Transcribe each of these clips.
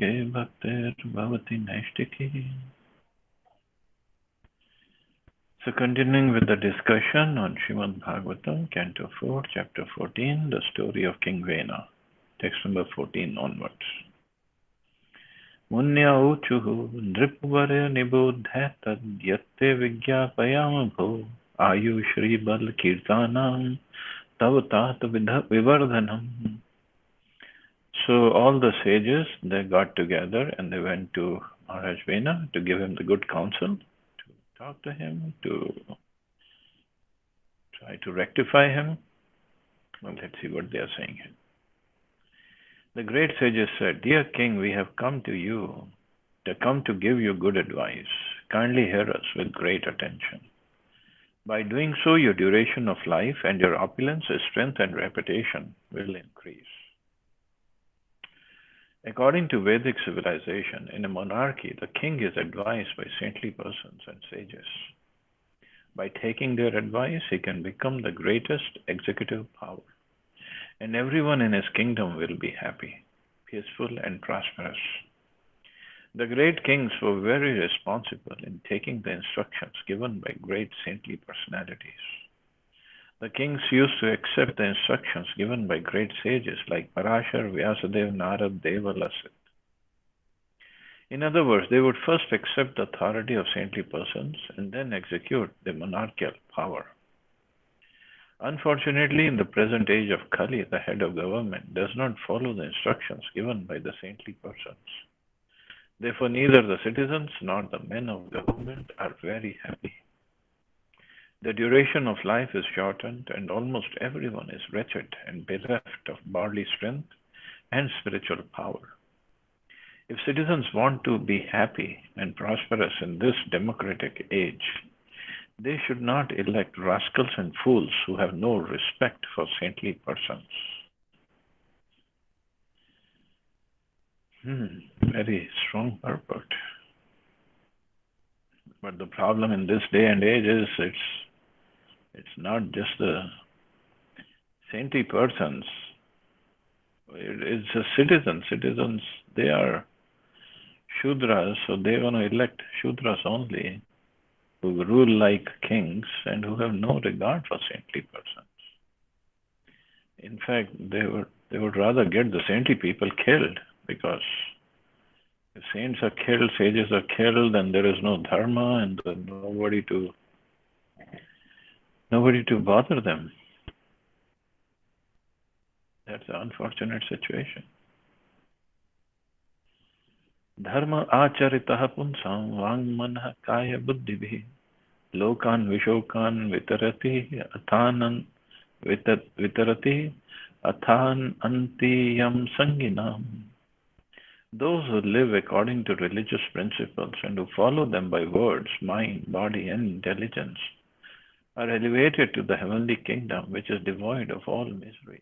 Bhaktir Bhavati Naishtiki. So continuing with the discussion on Srimad Bhagavatam, Canto 4, Chapter 14, the story of King Vena. Text number 14 onwards. Munya uchuhu nripvarya nibodhya tadyate vigyapayam bho ayu shri bal kirtanam tavat vivardhanam. So all the sages, they got together and they went to Maharaj Vena to give him the good counsel, to talk to him, to try to rectify him. Well, let's see what they are saying here. The great sages said, "Dear king, we have come to you, to give you good advice. Kindly hear us with great attention. By doing so, your duration of life and your opulence, strength and reputation will increase." According to Vedic civilization, in a monarchy, the king is advised by saintly persons and sages. By taking their advice, he can become the greatest executive power, and everyone in his kingdom will be happy, peaceful, and prosperous. The great kings were very responsible in taking the instructions given by great saintly personalities. The kings used to accept the instructions given by great sages like Parashar, Vyasadeva, Narad, Deva, Lasit. In other words, they would first accept the authority of saintly persons and then execute the monarchical power. Unfortunately, in the present age of Kali, the head of government does not follow the instructions given by the saintly persons. Therefore, neither the citizens nor the men of government are very happy. The duration of life is shortened, and almost everyone is wretched and bereft of bodily strength and spiritual power. If citizens want to be happy and prosperous in this democratic age, they should not elect rascals and fools who have no respect for saintly persons. Very strong purport. But the problem in this day and age is it's not just the saintly persons. It's the citizens. Citizens, they are Shudras, so they want to elect Shudras only, who rule like kings and who have no regard for saintly persons. In fact, they would rather get the saintly people killed, because if saints are killed, sages are killed, then there is no dharma and nobody to bother them. That's an unfortunate situation. Dharma acharitaha punsam vangmanah kaya buddhibhi lokan vishokan vitarati athan antiyam sanginam. Those who live according to religious principles and who follow them by words, mind, body, and intelligence are elevated to the heavenly kingdom, which is devoid of all miseries.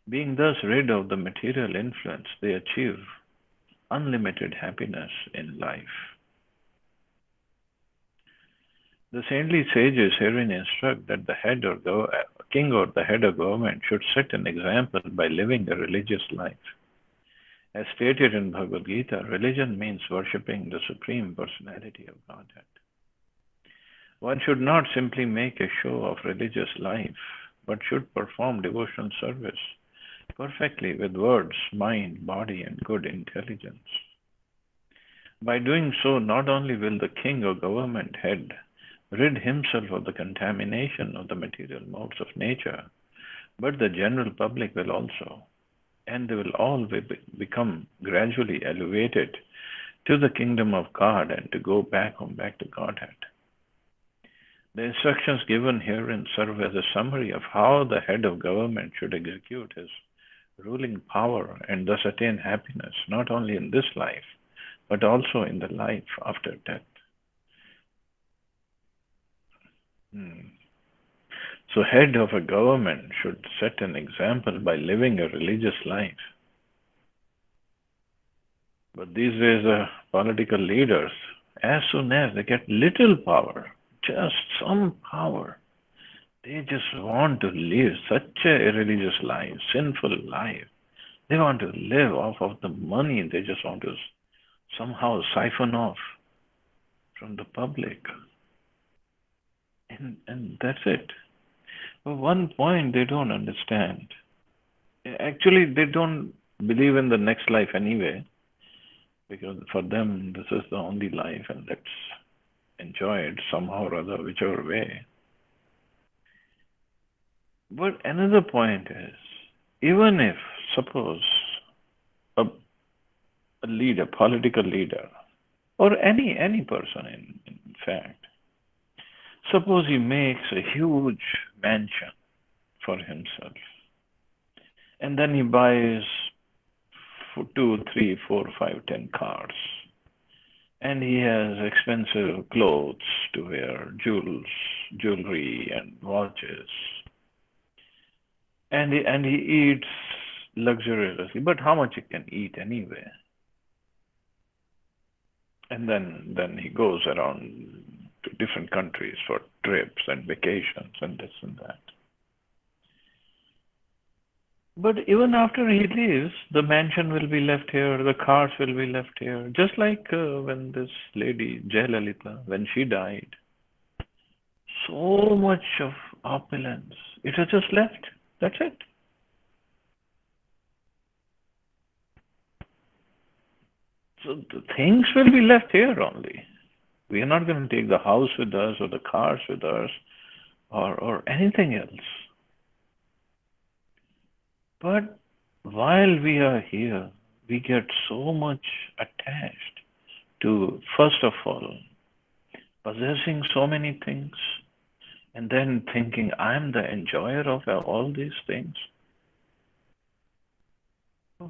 Being thus rid of the material influence, they achieve unlimited happiness in life. The saintly sages herein instruct that the king or the head of government should set an example by living a religious life. As stated in Bhagavad Gita, religion means worshipping the Supreme Personality of Godhead. One should not simply make a show of religious life, but should perform devotional service perfectly with words, mind, body, and good intelligence. By doing so, not only will the king or government head rid himself of the contamination of the material modes of nature, but the general public will also, and they will all become gradually elevated to the kingdom of God and to go back to Godhead. The instructions given herein serve as a summary of how the head of government should execute his ruling power and thus attain happiness, not only in this life, but also in the life after death. So, head of a government should set an example by living a religious life. But these days, political leaders, as soon as they get little power, just some power, they just want to live such a irreligious life, sinful life. They want to live off of the money. They just want to somehow siphon off from the public. And that's it. But one point they don't understand. Actually, they don't believe in the next life anyway, because for them, this is the only life, and let's enjoy it somehow or other, whichever way. But another point is, even if, suppose, a, a leader, political leader, or any person in fact, suppose he makes a huge mansion for himself, and then he buys two, three, four, five, 10 cars, and he has expensive clothes to wear, jewelry, and watches, and he eats luxuriously. But how much he can eat anyway? And then he goes around to different countries for trips and vacations and this and that. But even after he leaves, the mansion will be left here, the cars will be left here. Just like when this lady, Jayalalitha, when she died, so much of opulence. It was just left. That's it. So the things will be left here only. We are not going to take the house with us or the cars with us or anything else. But while we are here, we get so much attached to, first of all, possessing so many things and then thinking I'm the enjoyer of all these things.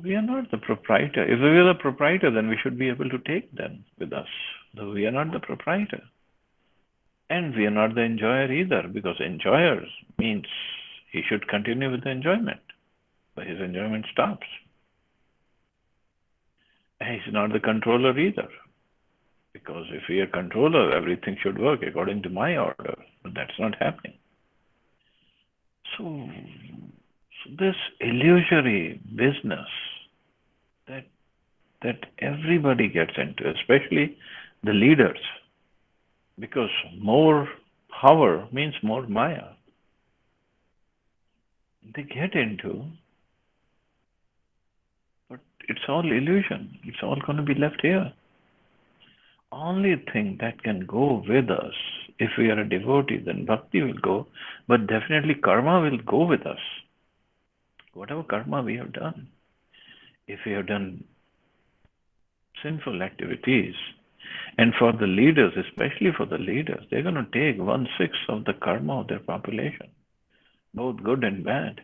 We are not the proprietor. If we were the proprietor, then we should be able to take them with us. Though we are not the proprietor. And we are not the enjoyer either, because enjoyer means he should continue with the enjoyment, but his enjoyment stops. And he's not the controller either, because if we are controller, everything should work according to my order, but that's not happening. So this illusory business that everybody gets into, especially the leaders, because more power means more maya. They get into, but it's all illusion. It's all going to be left here. Only thing that can go with us, if we are a devotee, then bhakti will go, but definitely karma will go with us. Whatever karma we have done. If we have done sinful activities, and for the leaders, especially for the leaders, they're going to take 1/6 of the karma of their population, both good and bad.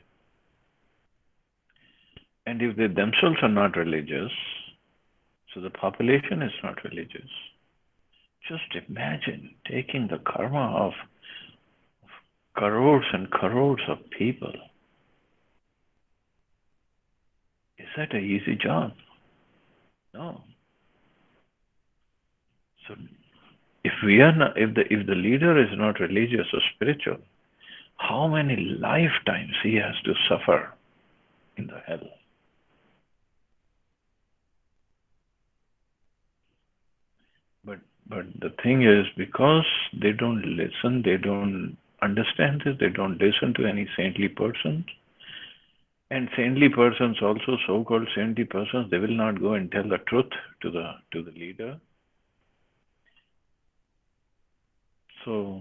And if they themselves are not religious, so the population is not religious. Just imagine taking the karma of crores and crores of people. Is that an easy job? No. So if we are not, if the leader is not religious or spiritual, how many lifetimes he has to suffer in the hell? But the thing is, because they don't listen, they don't understand this, they don't listen to any saintly persons. And saintly persons also, so-called saintly persons, they will not go and tell the truth to the leader. So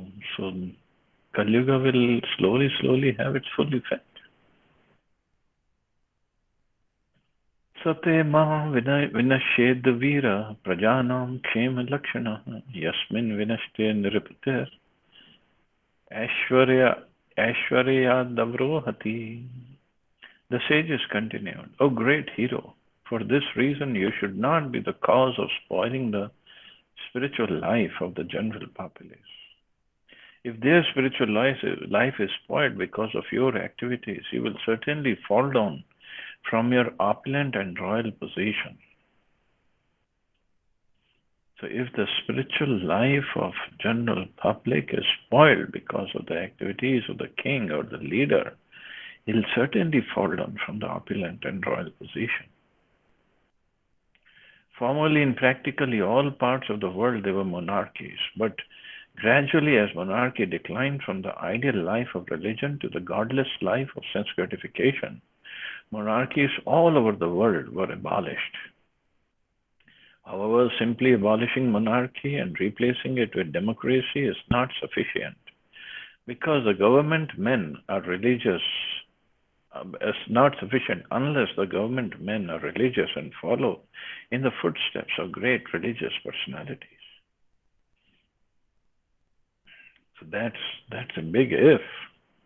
Kali Yuga will slowly have its full effect. Sate ma vinashed vira prajanam kshema lakshana yasmin vinashte nripatir aishwarya davrohati. The sages continued, O great hero, for this reason you should not be the cause of spoiling the spiritual life of the general populace. If their spiritual life is spoiled because of your activities, you will certainly fall down from your opulent and royal position. So if the spiritual life of general public is spoiled because of the activities of the king or the leader, he'll certainly fall down from the opulent and royal position. Formerly, in practically all parts of the world, there were monarchies, but gradually, as monarchy declined from the ideal life of religion to the godless life of sense gratification, monarchies all over the world were abolished. However, simply abolishing monarchy and replacing it with democracy is not sufficient, because the government men are religious. Is not sufficient unless the government men are religious and follow in the footsteps of great religious personalities. So that's a big if,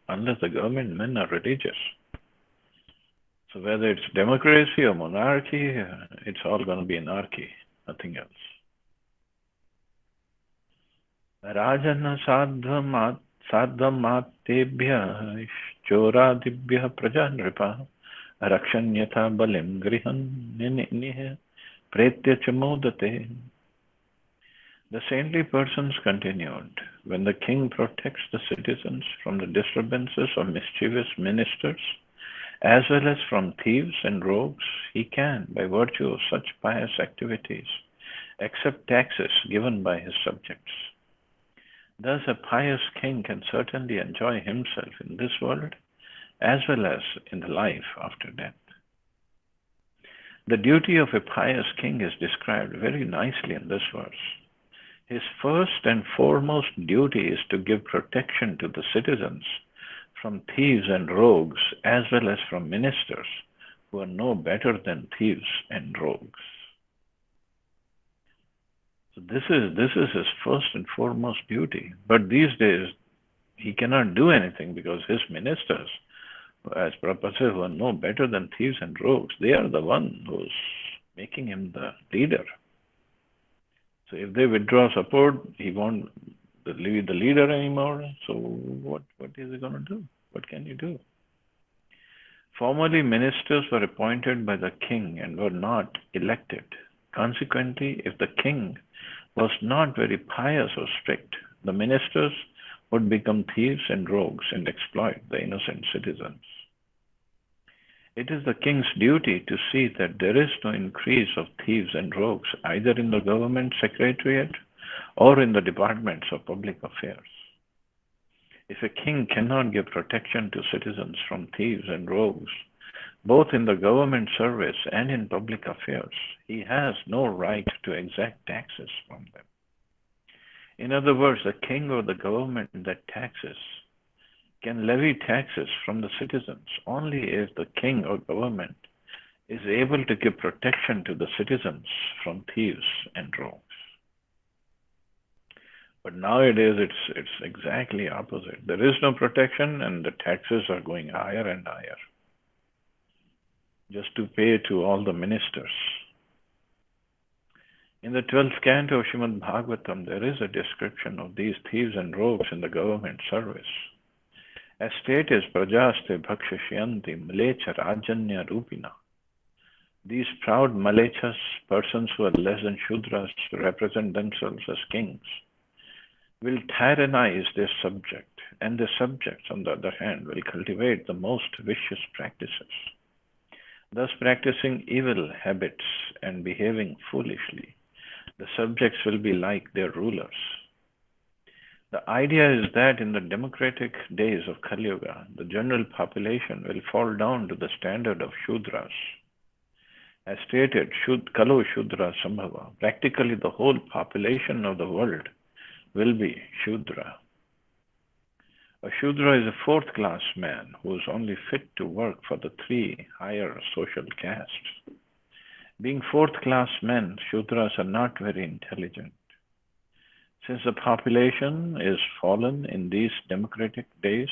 unless the government men are religious. So whether it's democracy or monarchy, it's all going to be anarchy, nothing else. Rajana sadhamattebhyah choradibhyah prajanripa rakshanyatha balim grihan nihe pretya chamodate. The saintly persons continued, when the king protects the citizens from the disturbances of mischievous ministers, as well as from thieves and rogues, he can, by virtue of such pious activities, accept taxes given by his subjects. Thus, a pious king can certainly enjoy himself in this world as well as in the life after death. The duty of a pious king is described very nicely in this verse. His first and foremost duty is to give protection to the citizens from thieves and rogues, as well as from ministers who are no better than thieves and rogues. So this is his first and foremost duty. But these days, he cannot do anything because his ministers, as Prabhupada says, who are no better than thieves and rogues, they are the one who's making him the leader. So if they withdraw support, he won't be the leader anymore. So what is he going to do? What can you do? Formerly, ministers were appointed by the king and were not elected. Consequently, if the king was not very pious or strict, the ministers would become thieves and rogues and exploit the innocent citizens. It is the king's duty to see that there is no increase of thieves and rogues either in the government secretariat or in the departments of public affairs. If a king cannot give protection to citizens from thieves and rogues, both in the government service and in public affairs, he has no right to exact taxes from them. In other words, the king or the government that taxes can levy taxes from the citizens only if the king or government is able to give protection to the citizens from thieves and rogues. But nowadays it's exactly opposite. There is no protection and the taxes are going higher and higher just to pay to all the ministers. In the 12th canto of Srimad Bhagavatam, there is a description of these thieves and rogues in the government service. As stated, prajaste bhakshashyanti malecha rajanya rupina. These proud malechas, persons who are less than Shudras, represent themselves as kings, will tyrannize their subject, and the subjects, on the other hand, will cultivate the most vicious practices, thus practicing evil habits and behaving foolishly. The subjects will be like their rulers. The idea is that in the democratic days of Kali Yuga, the general population will fall down to the standard of Shudras. As stated, Kalo Shudra Sambhava, practically the whole population of the world will be Shudra. A Shudra is a fourth-class man who is only fit to work for the three higher social castes. Being fourth-class men, Shudras are not very intelligent. Since the population is fallen in these democratic days,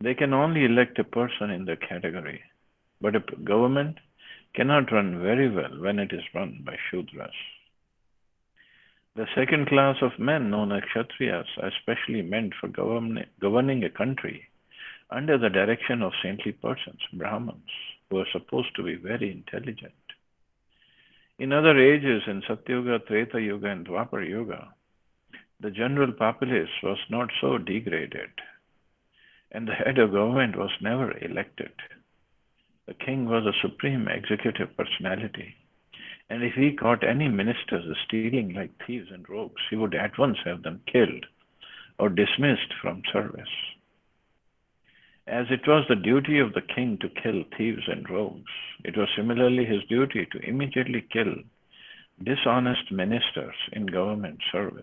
they can only elect a person in their category. But a government cannot run very well when it is run by Shudras. The second class of men, known as Kshatriyas, are especially meant for governing a country under the direction of saintly persons, Brahmins, who are supposed to be very intelligent. In other ages, in Satyuga, Treta Yuga, and Dwapar Yuga, the general populace was not so degraded. and the head of government was never elected. The king was a supreme executive personality, and if he caught any ministers stealing like thieves and rogues, he would at once have them killed or dismissed from service. As it was the duty of the king to kill thieves and rogues, it was similarly his duty to immediately kill dishonest ministers in government service.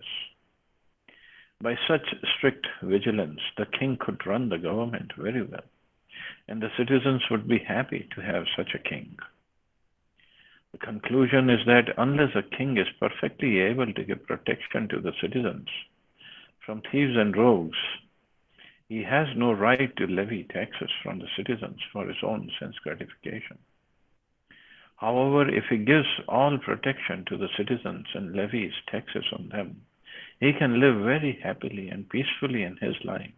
By such strict vigilance, the king could run the government very well, and the citizens would be happy to have such a king. The conclusion is that unless a king is perfectly able to give protection to the citizens from thieves and rogues, he has no right to levy taxes from the citizens for his own sense gratification. However, if he gives all protection to the citizens and levies taxes on them, he can live very happily and peacefully in his life,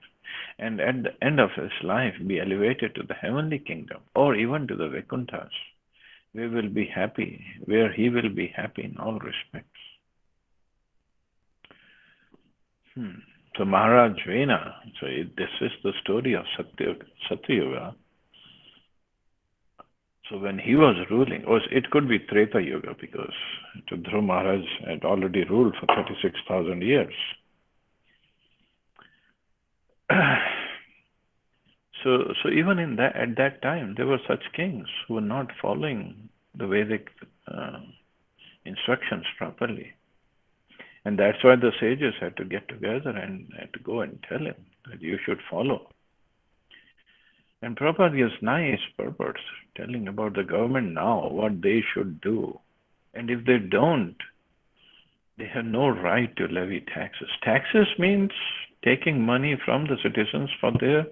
and at the end of his life be elevated to the heavenly kingdom or even to the Vaikunthas, where he will be happy in all respects. So Maharaj Vena, this is the story of Satyuga. So when he was ruling, or it could be Treta Yuga, because Dhruva Maharaj had already ruled for 36,000 years. So even at that time, there were such kings who were not following the Vedic instructions properly. And that's why the sages had to get together and had to go and tell him that you should follow. And Prabhupada gives nice purpose telling about the government now, what they should do. And if they don't, they have no right to levy taxes. Taxes means taking money from the citizens for their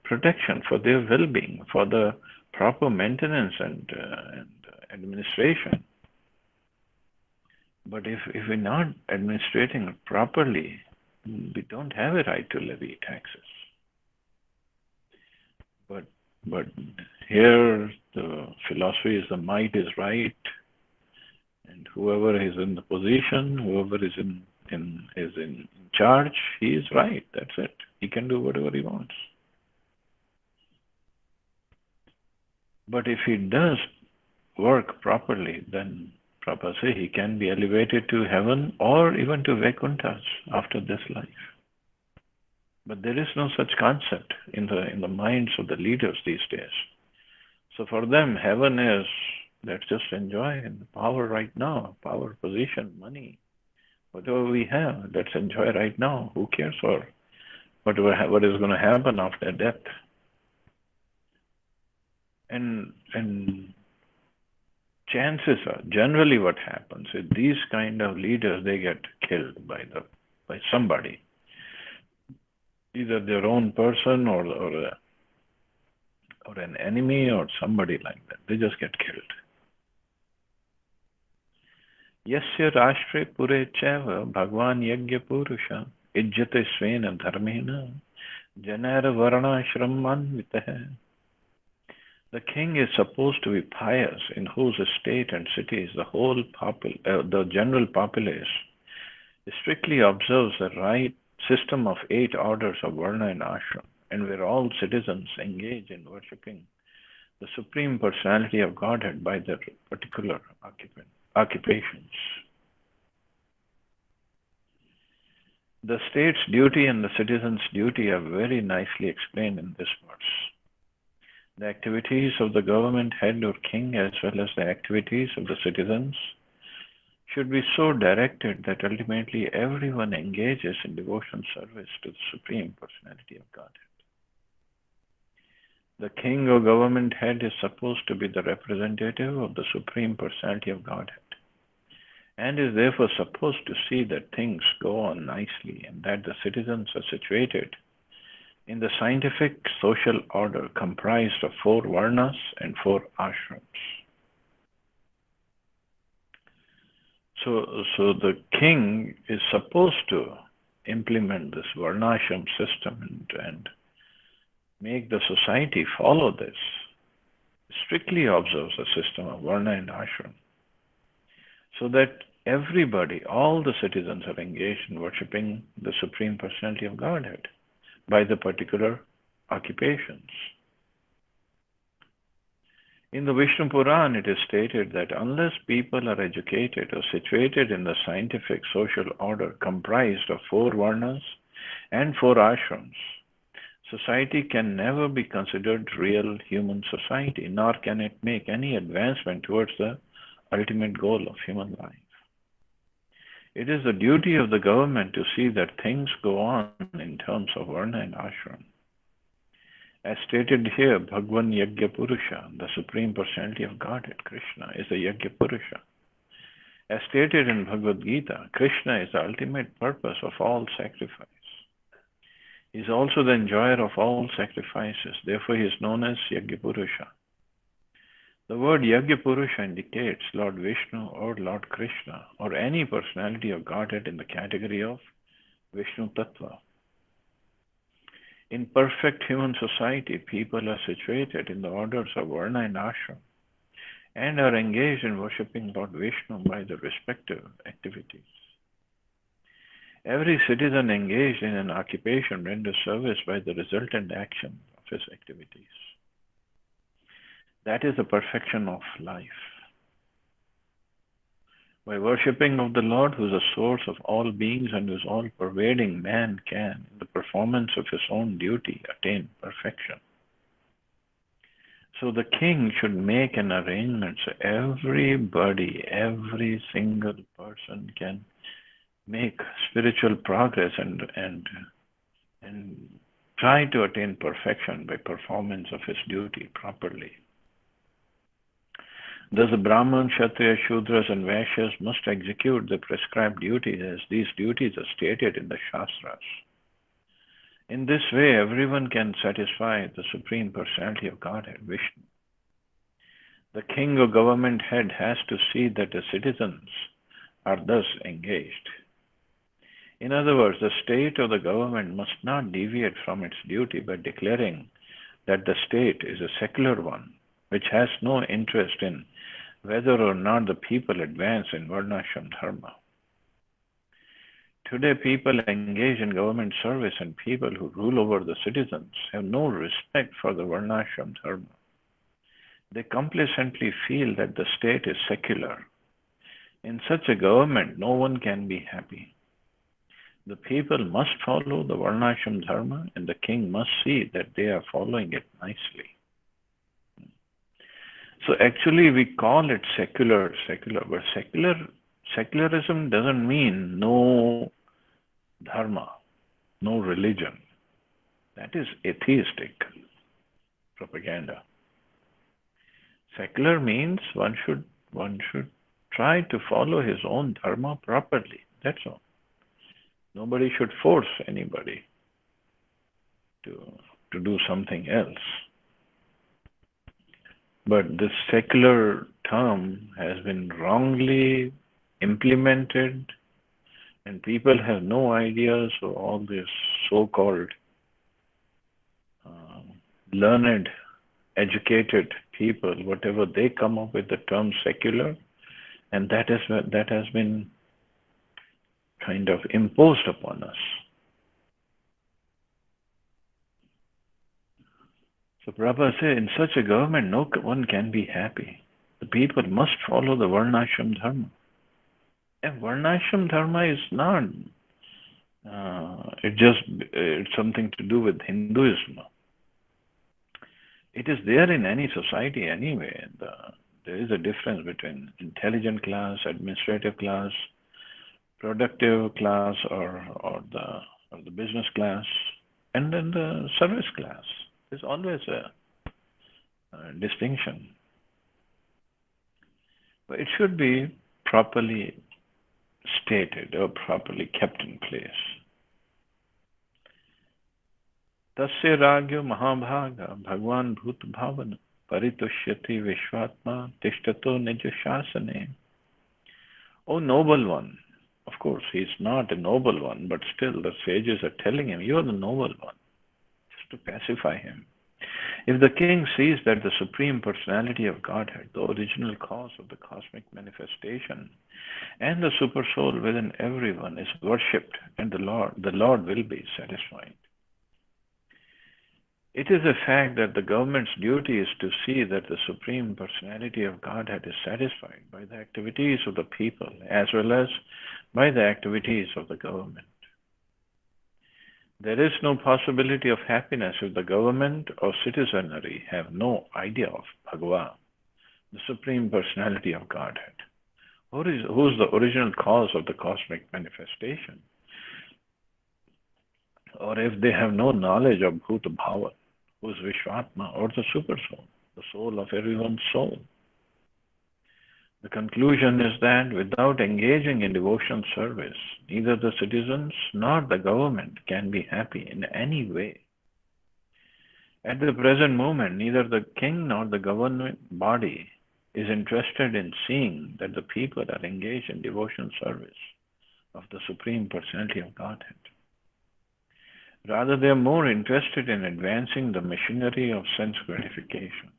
protection, for their well-being, for the proper maintenance and administration. But if we're not administrating it properly, we don't have a right to levy taxes. But here the philosophy is the might is right, and whoever is in the position, whoever is in charge, he is right. That's it. He can do whatever he wants. But if he does work properly, then Prabhupada says he can be elevated to heaven or even to Vaikunthas after this life. But there is no such concept in the minds of the leaders these days. So for them, heaven is, let's just enjoy the power right now, power, position, money, whatever we have, let's enjoy right now. Who cares for what is going to happen after death? And chances are, generally what happens is these kind of leaders, they get killed by somebody. Either their own person or an enemy or somebody like that. They just get killed. Yasya rashtre pure cheva bhagwan yagya purusha ijjate svena dharmena janara varana shramanvitaha. The king is supposed to be pious, in whose estate and cities the general populace strictly observes the right system of 8 orders of Varna and Ashram, and where all citizens engage in worshipping the Supreme Personality of Godhead by their particular occupations. The state's duty and the citizen's duty are very nicely explained in this verse. The activities of the government head or king, as well as the activities of the citizens, should be so directed that ultimately everyone engages in devotional service to the Supreme Personality of Godhead. The king or government head is supposed to be the representative of the Supreme Personality of Godhead, and is therefore supposed to see that things go on nicely and that the citizens are situated in the scientific social order comprised of 4 varnas and 4 ashrams. So the king is supposed to implement this varnashram system and make the society follow this, strictly observes the system of varna and ashram, so that everybody, all the citizens are engaged in worshipping the Supreme Personality of Godhead by the particular occupations. In the Vishnu Puran, it is stated that unless people are educated or situated in the scientific social order comprised of 4 varnas and 4 ashrams, society can never be considered real human society, nor can it make any advancement towards the ultimate goal of human life. It is the duty of the government to see that things go on in terms of varna and ashram. As stated here, Bhagwan Yajna Purusha, the Supreme Personality of Godhead, Krishna, is the Yajna Purusha. As stated in Bhagavad Gita, Krishna is the ultimate purpose of all sacrifice. He is also the enjoyer of all sacrifices. Therefore, he is known as Yajna Purusha. The word Yajna Purusha indicates Lord Vishnu or Lord Krishna or any personality of Godhead in the category of Vishnu Tattva. In perfect human society, people are situated in the orders of Varna and Ashram and are engaged in worshipping Lord Vishnu by their respective activities. Every citizen engaged in an occupation renders service by the resultant action of his activities. That is the perfection of life. By worshipping of the Lord, who is the source of all beings and who is all-pervading, man can, in the performance of his own duty, attain perfection. So the king should make an arrangement so everybody, every single person can make spiritual progress and try to attain perfection by performance of his duty properly. Thus, the Brahman, Kshatriya, Shudras, and Vaishyas must execute the prescribed duties as these duties are stated in the Shastras. In this way, everyone can satisfy the Supreme Personality of Godhead, Vishnu. The king or government head has to see that the citizens are thus engaged. In other words, the state or the government must not deviate from its duty by declaring that the state is a secular one, which has no interest in whether or not the people advance in Varnashram Dharma. Today, people engaged in government service and people who rule over the citizens have no respect for the Varnashram Dharma. They complacently feel that the state is secular. In such a government, no one can be happy. The people must follow the Varnashram Dharma, and the king must see that they are following it nicely. So actually we call it secular, but secularism doesn't mean no dharma, no religion. That is atheistic propaganda. Secular means one should try to follow his own dharma properly. That's all. Nobody should force anybody to do something else. But this secular term has been wrongly implemented, and people have no idea. So all these so-called learned, educated people, whatever they come up with the term secular, and that has been kind of imposed upon us. So Prabhupada said, in such a government, no one can be happy. The people must follow the Varnashram Dharma. And Varnashram Dharma is not, it's something to do with Hinduism. It is there in any society anyway. There is a difference between intelligent class, administrative class, productive class, or the business class, and then the service class. There's always a distinction. But it should be properly stated or properly kept in place. Tasya ragyo mahabhaga bhagwan bhut bhavana paritushyati vishvatma tishtato nija shasane. O noble one. Of course, he's not a noble one, but still the sages are telling him, you are the noble one, just to pacify him. If the king sees that the Supreme Personality of Godhead, the original cause of the cosmic manifestation, and the super soul within everyone is worshipped, and the Lord will be satisfied. It is a fact that the government's duty is to see that the Supreme Personality of Godhead is satisfied by the activities of the people as well as by the activities of the government. There is no possibility of happiness if the government or citizenry have no idea of Bhagavan, the Supreme Personality of Godhead. Who is the original cause of the cosmic manifestation? Or if they have no knowledge of Bhuta Bhava, who is Vishwatma, or the Super Soul, the soul of everyone's soul. The conclusion is that without engaging in devotional service, neither the citizens nor the government can be happy in any way. At the present moment, neither the king nor the governing body is interested in seeing that the people are engaged in devotional service of the Supreme Personality of Godhead. Rather, they are more interested in advancing the machinery of sense gratification.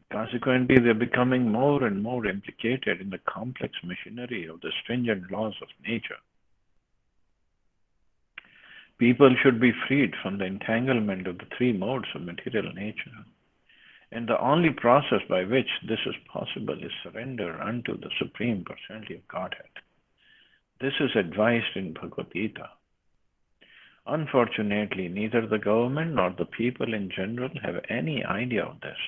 Consequently, they are becoming more and more implicated in the complex machinery of the stringent laws of nature. People should be freed from the entanglement of the three modes of material nature. And the only process by which this is possible is surrender unto the Supreme Personality of Godhead. This is advised in Bhagavad Gita. Unfortunately, neither the government nor the people in general have any idea of this.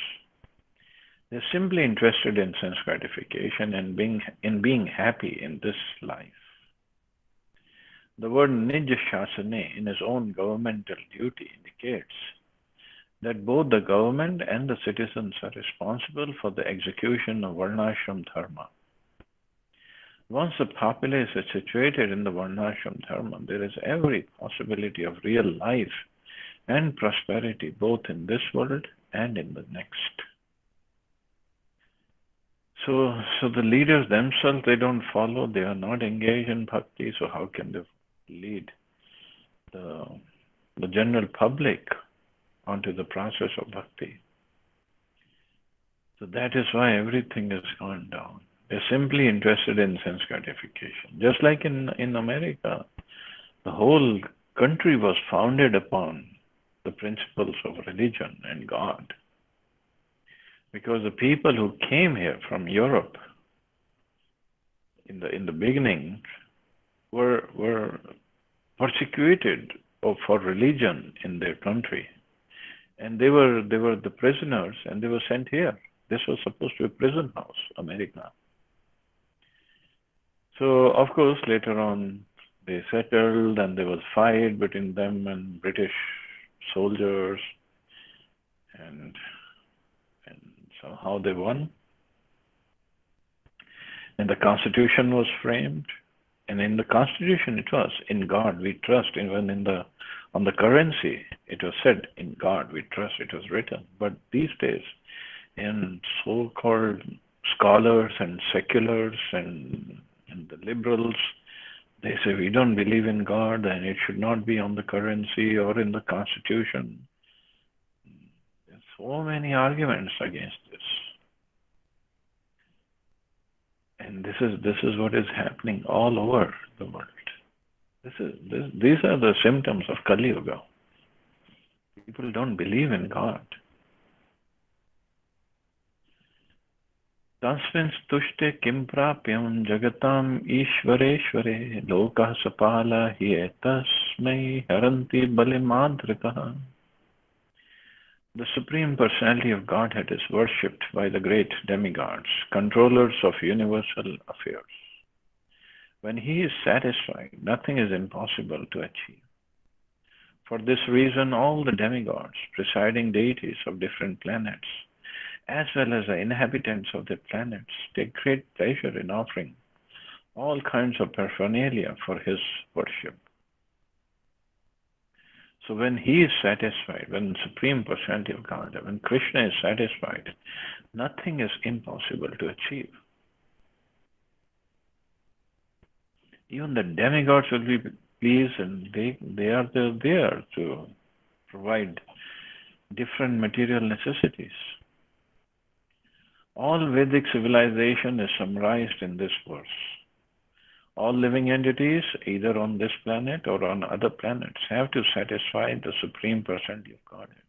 They're simply interested in sense gratification and being happy in this life. The word Nij Shasane in his own governmental duty indicates that both the government and the citizens are responsible for the execution of Varnashram Dharma. Once the populace is situated in the Varnashram Dharma, there is every possibility of real life and prosperity both in this world and in the next. So the leaders themselves, they don't follow, they are not engaged in bhakti, so how can they lead the general public onto the process of bhakti? So that is why everything has gone down. They're simply interested in sense gratification. Just like in America, the whole country was founded upon the principles of religion and God. Because the people who came here from Europe in the beginning were persecuted for religion in their country, and they were the prisoners, and they were sent here. This was supposed to be a prison house, America. So of course later on they settled, and there was fight between them and British soldiers, and somehow they won. And the Constitution was framed. And in the Constitution it was, in God we trust. Even on the currency it was said, in God we trust, it was written. But these days, in so-called scholars and seculars and the liberals, they say we don't believe in God and it should not be on the currency or in the Constitution. There's so many arguments against this. And this is what is happening all over the world. These are the symptoms of Kali Yuga. People don't believe in God. Tasmin stushte kim prapyam jagatam ishvareshvare lokah sapala hi tasmai haranti balimadrikaha. The Supreme Personality of Godhead is worshipped by the great demigods, controllers of universal affairs. When he is satisfied, nothing is impossible to achieve. For this reason, all the demigods, presiding deities of different planets, as well as the inhabitants of the planets, take great pleasure in offering all kinds of paraphernalia for his worship. So when he is satisfied, when the Supreme Personality of God, when Krishna is satisfied, nothing is impossible to achieve. Even the demigods will be pleased, and they are there to provide different material necessities. All Vedic civilization is summarized in this verse. All living entities, either on this planet or on other planets, have to satisfy the Supreme Personality of Godhead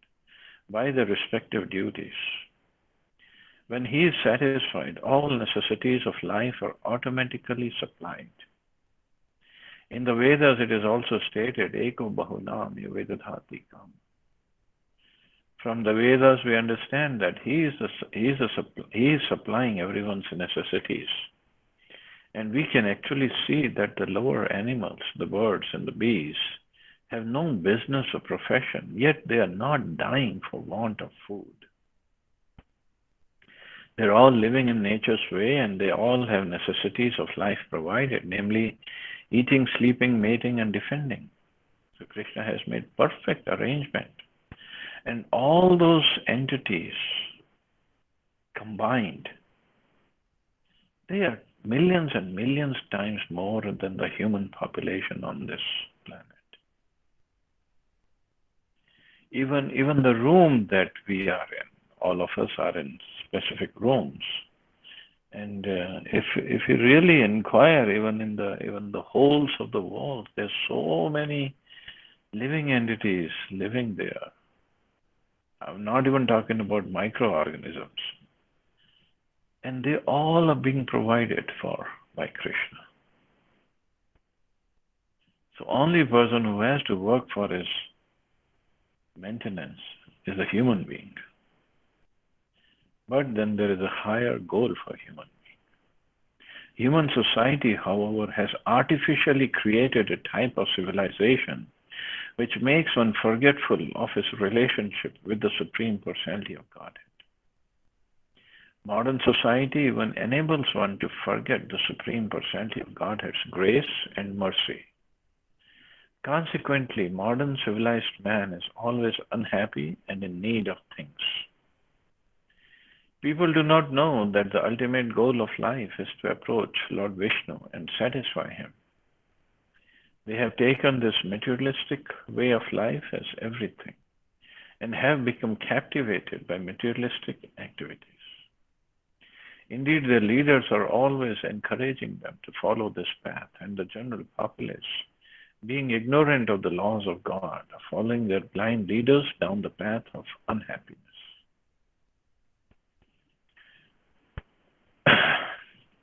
by their respective duties. When he is satisfied, all necessities of life are automatically supplied. In the Vedas, it is also stated, Eko Bahunam Yuvedadhati Kam. From the Vedas, we understand that he is supplying everyone's necessities. And we can actually see that the lower animals, the birds and the bees, have no business or profession, yet they are not dying for want of food. They're all living in nature's way, and they all have necessities of life provided, namely eating, sleeping, mating, and defending. So Krishna has made perfect arrangement. And all those entities combined, they are millions and millions times more than the human population on this planet. Even the room that we are in, all of us are in specific rooms. And if you really inquire, even in the holes of the walls, there's so many living entities living there. I'm not even talking about microorganisms. And they all are being provided for by Krishna. So only person who has to work for his maintenance is a human being. But then there is a higher goal for human being. Human society, however, has artificially created a type of civilization which makes one forgetful of his relationship with the Supreme Personality of Godhead. Modern society even enables one to forget the Supreme Personality of Godhead's grace and mercy. Consequently, modern civilized man is always unhappy and in need of things. People do not know that the ultimate goal of life is to approach Lord Vishnu and satisfy him. They have taken this materialistic way of life as everything and have become captivated by materialistic activities. Indeed, their leaders are always encouraging them to follow this path, and the general populace, being ignorant of the laws of God, are following their blind leaders down the path of unhappiness.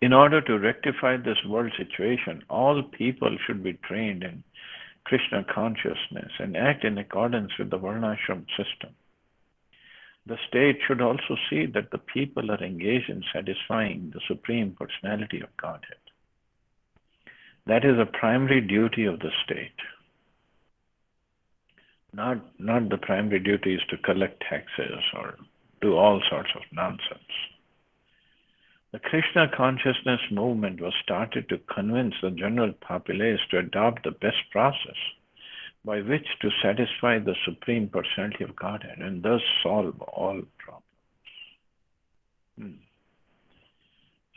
In order to rectify this world situation, all people should be trained in Krishna consciousness and act in accordance with the Varnashram system. The state should also see that the people are engaged in satisfying the Supreme Personality of Godhead. That is a primary duty of the state. Not the primary duty is to collect taxes or do all sorts of nonsense. The Krishna consciousness movement was started to convince the general populace to adopt the best process by which to satisfy the Supreme Personality of Godhead and thus solve all problems.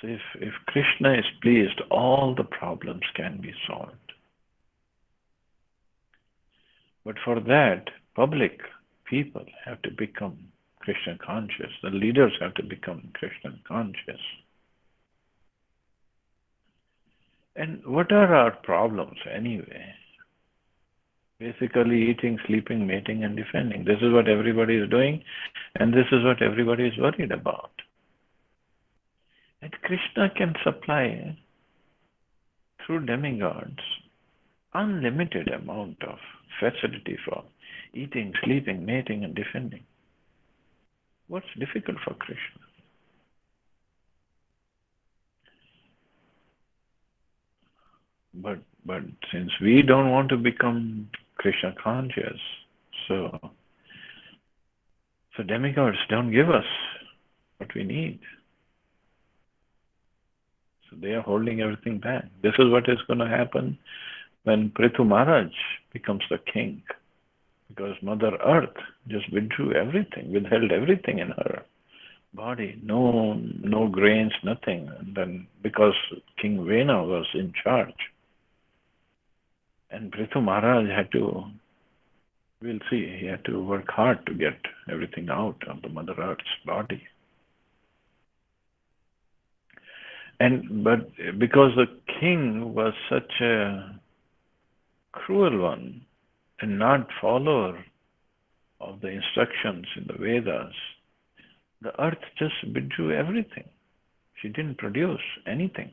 So if Krishna is pleased, all the problems can be solved. But for that, public people have to become Krishna conscious. The leaders have to become Krishna conscious. And what are our problems anyway? Basically eating, sleeping, mating, and defending. This is what everybody is doing, and this is what everybody is worried about. And Krishna can supply, through demigods, unlimited amount of facility for eating, sleeping, mating, and defending. What's difficult for Krishna? But since we don't want to become Krishna conscious, so demigods don't give us what we need. So they are holding everything back. This is what is going to happen when Prithu Maharaj becomes the king. Because Mother Earth just withdrew everything, withheld everything in her body. No grains, nothing. And then because King Vena was in charge, and Prithu Maharaj had to, we'll see, he had to work hard to get everything out of the Mother Earth's body. But because the king was such a cruel one and not follower of the instructions in the Vedas, the earth just withdrew everything. She didn't produce anything.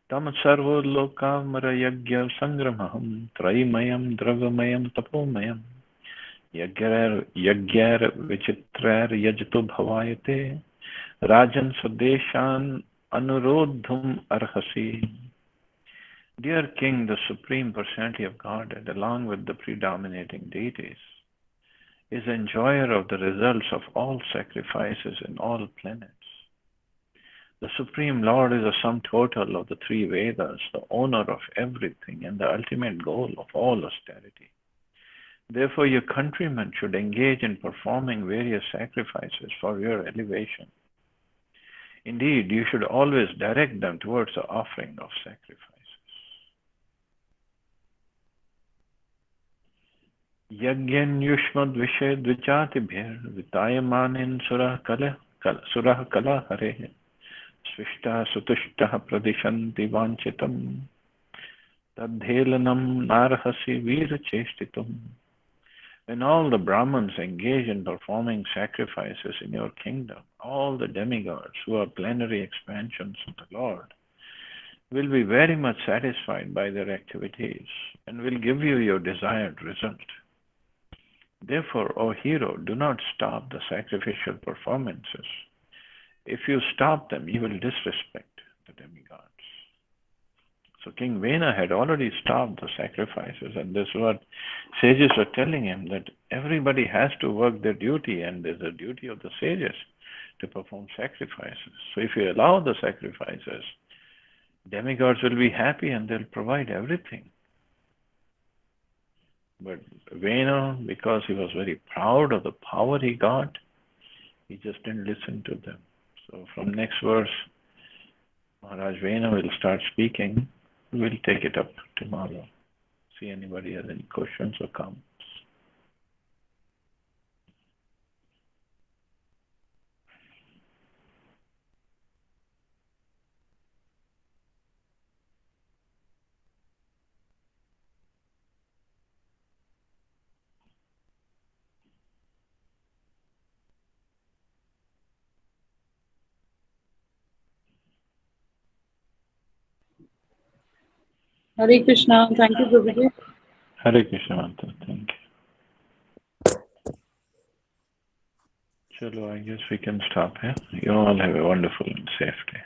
Tam sarvo lokamara yagya sangramaham traimayam dravamayam tapomayam yagyar vichitrar yajto bhavayate rajan swadeshan anurodhum arhasi. Dear King, the Supreme Personality of Godhead, along with the predominating deities, is enjoyer of the results of all sacrifices in all planets. The Supreme Lord is the sum total of the three Vedas, the owner of everything and the ultimate goal of all austerity. Therefore, your countrymen should engage in performing various sacrifices for your elevation. Indeed, you should always direct them towards the offering of sacrifices. Yagyan yushmad vishay dvijatibhir vitayamanin surah kala hare svishta sutushta pradishanti vanchitam tadhelanam narhasi veera chestitum. When all the Brahmins engage in performing sacrifices in your kingdom, all the demigods who are plenary expansions of the Lord will be very much satisfied by their activities and will give you your desired result. Therefore, O hero, do not stop the sacrificial performances. If you stop them, you will disrespect the demigods. So King Vena had already stopped the sacrifices, and this is what sages were telling him, that everybody has to work their duty, and there's a duty of the sages to perform sacrifices. So if you allow the sacrifices, demigods will be happy and they'll provide everything. But Vena, because he was very proud of the power he got, he just didn't listen to them. So from next verse, Maharaj Vena will start speaking. We'll take it up tomorrow. See anybody has any questions or comments. Hare Krishna. Thank you, Prabhuji. Hare Krishna Manta. Thank you. Chalo, I guess we can stop here. You all have a wonderful and safe day.